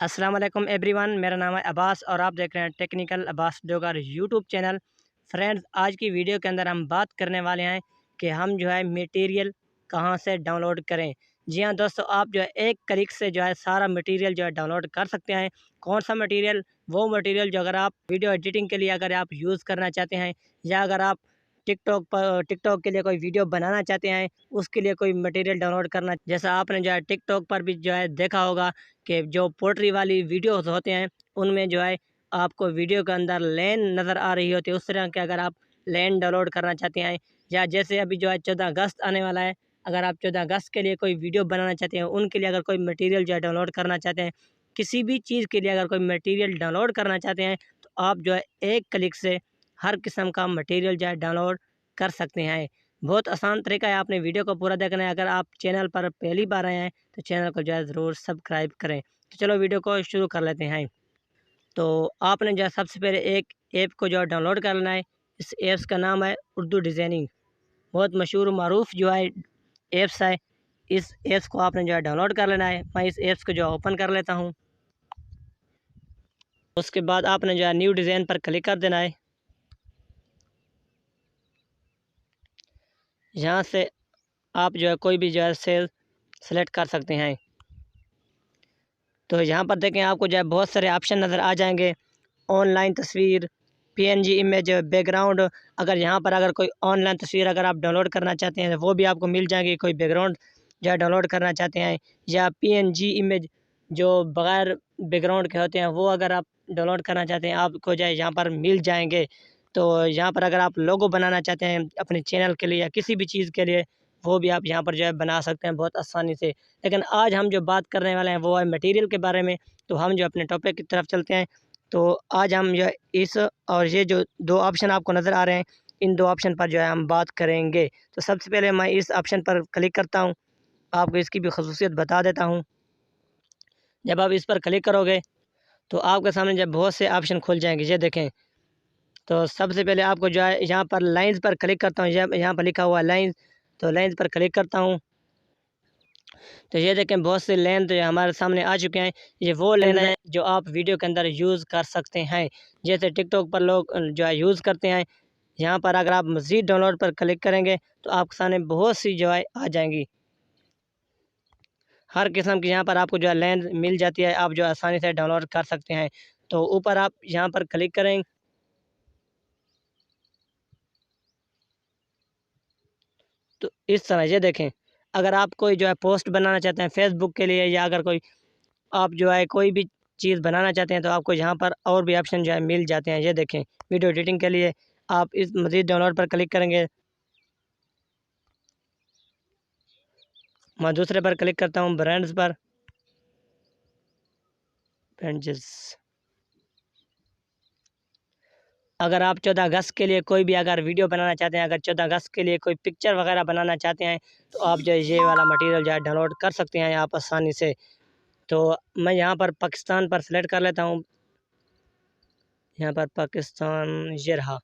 अस्सलाम वालेकुम एवरीवन, मेरा नाम है अब्बास और आप देख रहे हैं technical Abbas Dogar YouTube channel. Friends, आज की वीडियो के अंदर हम बात करने वाले हैं कि हम जो है मटेरियल कहां से डाउनलोड करें। जी हाँ दोस्तों, आप जो है एक क्लिक से जो है सारा मटेरियल जो है डाउनलोड कर सकते हैं। कौन सा मटेरियल? वो मटेरियल जो अगर आप वीडियो एडिटिंग के लिए अगर आप यूज़ करना चाहते हैं, या अगर आप टिकटॉक के लिए कोई वीडियो बनाना चाहते हैं, उसके लिए कोई मटेरियल डाउनलोड करना। जैसा आपने जो है टिकटॉक पर भी जो है देखा होगा कि जो पोल्ट्री वाली वीडियोस होते हैं, उनमें जो है आपको वीडियो के अंदर लेन नज़र आ रही होती है। उस तरह के अगर आप लेन डाउनलोड करना चाहते हैं, या जैसे अभी जो है 14 अगस्त आने वाला है, अगर आप 14 अगस्त के लिए कोई वीडियो बनाना चाहते हैं, उनके लिए अगर कोई मटेरियल जो है डाउनलोड करना चाहते हैं, किसी भी चीज़ के लिए अगर कोई मटेरियल डाउनलोड करना चाहते हैं, तो आप जो है एक क्लिक से हर किस्म का मटेरियल जो है डाउनलोड कर सकते हैं। बहुत आसान तरीका है, आपने वीडियो को पूरा देखना है। अगर आप चैनल पर पहली बार आए हैं तो चैनल को जो है ज़रूर सब्सक्राइब करें। तो चलो वीडियो को शुरू कर लेते हैं। तो आपने जो है सबसे पहले एक ऐप को जो है डाउनलोड कर लेना है। इस ऐप्स का नाम है उर्दू डिज़ाइनिंग। बहुत मशहूर मरूफ जो है ऐप्स है। इस ऐप्स को आपने जो है डाउनलोड कर लेना है। मैं इस ऐप्स को जो है ओपन कर लेता हूँ। उसके बाद आपने जो है न्यू डिज़ाइन पर क्लिक कर देना है। यहाँ से आप जो है कोई भी जो है सेल सेलेक्ट कर सकते हैं। तो यहाँ पर देखें, आपको जो है बहुत सारे ऑप्शन नज़र आ जाएंगे। ऑनलाइन तस्वीर, पीएनजी इमेज, बैकग्राउंड। अगर यहाँ पर अगर कोई ऑनलाइन तस्वीर अगर आप डाउनलोड करना चाहते हैं, वो भी आपको मिल जाएगी। कोई बैकग्राउंड जो है डाउनलोड करना चाहते हैं, या पीएनजी इमेज जो बग़ैर बैकग्राउंड के होते हैं, वो अगर आप डाउनलोड करना चाहते हैं, आपको जो है यहाँ पर मिल जाएंगे। तो यहाँ पर अगर आप लोगो बनाना चाहते हैं अपने चैनल के लिए या किसी भी चीज़ के लिए, वो भी आप यहाँ पर जो है बना सकते हैं बहुत आसानी से। लेकिन आज हम जो बात करने वाले हैं वो है मटेरियल के बारे में। तो हम जो अपने टॉपिक की तरफ चलते हैं। तो आज हम जो है इस और ये जो दो ऑप्शन आपको नज़र आ रहे हैं, इन दो ऑप्शन पर जो है हम बात करेंगे। तो सबसे पहले मैं इस ऑप्शन पर क्लिक करता हूँ। आपको इसकी भी खसूसियत बता देता हूँ। जब आप इस पर क्लिक करोगे तो आपके सामने जब बहुत से ऑप्शन खुल जाएंगे, ये देखें। तो सबसे पहले आपको जो है यहाँ पर लाइंस पर क्लिक करता हूँ। यहाँ पर लिखा हुआ है लाइंस, तो लाइंस पर क्लिक करता हूँ। तो ये देखें, बहुत से लेन तो हमारे सामने आ चुके हैं। ये वो लेन है जो आप वीडियो के अंदर यूज़ कर सकते हैं। जैसे टिकटॉक पर लोग जो है यूज़ करते हैं। यहाँ पर अगर आप मज़ीद डाउनलोड पर क्लिक करेंगे तो आपके सामने बहुत सी जो है आ जाएंगी। हर किस्म की यहाँ पर आपको जो है लेन मिल जाती है, आप जो आसानी से डाउनलोड कर सकते हैं। तो ऊपर आप यहाँ पर क्लिक करें तो इस तरह ये देखें, अगर आप कोई जो है पोस्ट बनाना चाहते हैं फेसबुक के लिए, या अगर कोई आप जो है कोई भी चीज़ बनाना चाहते हैं, तो आपको यहाँ पर और भी ऑप्शन जो है मिल जाते हैं। ये देखें, वीडियो एडिटिंग के लिए आप इस मज़ीद डाउनलोड पर क्लिक करेंगे। मैं दूसरे पर क्लिक करता हूँ, ब्रांड्स पर, ब्रांड्स। अगर आप 14 अगस्त के लिए कोई भी अगर वीडियो बनाना चाहते हैं, अगर 14 अगस्त के लिए कोई पिक्चर वगैरह बनाना चाहते हैं, तो आप जो है ये वाला मटेरियल जो है डाउनलोड कर सकते हैं आप आसानी से। तो मैं यहाँ पर पाकिस्तान पर सेलेक्ट कर लेता हूँ। यहाँ पर पाकिस्तान ये रहा।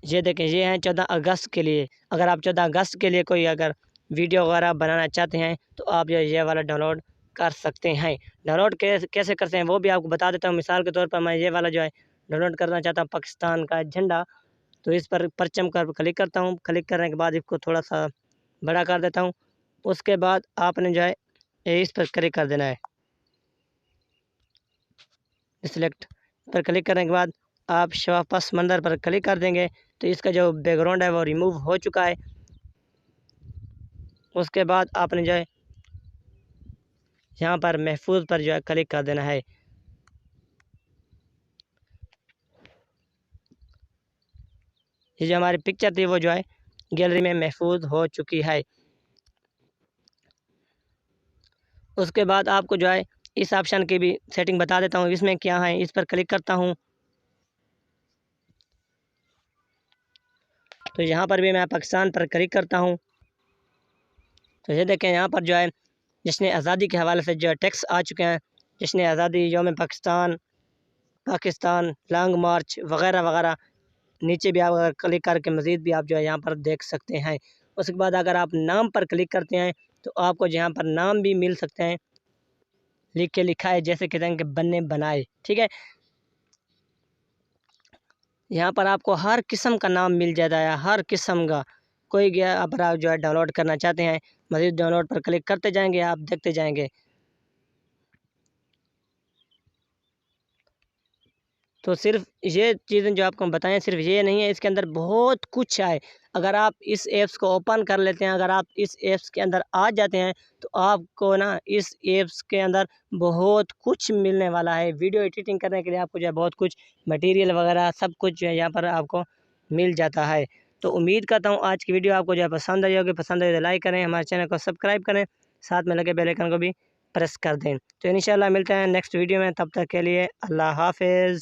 ये देखें, ये हैं 14 अगस्त के लिए। अगर आप 14 अगस्त के लिए कोई अगर वीडियो वगैरह बनाना चाहते हैं, तो आप जो है ये वाला डाउनलोड कर सकते हैं। डाउनलोड कैसे करते हैं वो भी आपको बता देता हूँ। मिसाल के तौर पर मैं ये वाला जो है डाउनलोड करना चाहता हूँ, पाकिस्तान का झंडा। तो इस पर परचम कर क्लिक करता हूँ। क्लिक करने के बाद इसको थोड़ा सा बड़ा कर देता हूँ। उसके बाद आपने जो है इस पर क्लिक कर देना है। सिलेक्ट पर क्लिक करने के बाद आप शफाफ समंदर पर क्लिक कर देंगे, तो इसका जो बैकग्राउंड है वो रिमूव हो चुका है। उसके बाद आपने जो है यहाँ पर महफूज पर जो है क्लिक कर देना है। ये जो हमारी पिक्चर थी वो जो है गैलरी में महफूज हो चुकी है। उसके बाद आपको जो है इस ऑप्शन की भी सेटिंग बता देता हूँ, इसमें क्या है। इस पर क्लिक करता हूँ, तो यहाँ पर भी मैं पाकिस्तान पर क्लिक करता हूँ। तो ये देखें, यहाँ पर जो है जश्न आज़ादी के हवाले से जो है टेक्स्ट आ चुके हैं। जश्न आज़ादी, यौम पाकिस्तान, पाकिस्तान, लॉन्ग मार्च वगैरह वगैरह। नीचे भी आप अगर क्लिक करके मज़ीद भी आप जो है यहाँ पर देख सकते हैं। उसके बाद अगर आप नाम पर क्लिक करते हैं, तो आपको यहाँ पर नाम भी मिल सकते हैं। लिख के लिखा है, जैसे कहते हैं कि बन्ने बनाए। ठीक है, यहाँ पर आपको हर किस्म का नाम मिल जाता है, हर किस्म का। कोई गया अगर आप जो है डाउनलोड करना चाहते हैं, मज़ीद डाउनलोड पर क्लिक करते जाएंगे, आप देखते जाएंगे। तो सिर्फ ये चीज़ें जो आपको हम बताएं सिर्फ ये नहीं है, इसके अंदर बहुत कुछ है। अगर आप इस ऐप्स को ओपन कर लेते हैं, अगर आप इस ऐप्स के अंदर आ जाते हैं, तो आपको ना इस ऐप्स के अंदर बहुत कुछ मिलने वाला है। वीडियो एडिटिंग करने के लिए आपको जो है बहुत कुछ मटेरियल वगैरह सब कुछ जो है यहाँ पर आपको मिल जाता है। तो उम्मीद करता हूँ आज की वीडियो आपको जो है पसंद आई होगी। पसंद आई तो लाइक करें, हमारे चैनल को सब्सक्राइब करें, साथ में लगे बेल आइकन को भी प्रेस कर दें। तो इंशाल्लाह मिलते हैं नेक्स्ट वीडियो में, तब तक के लिए अल्लाह हाफिज़।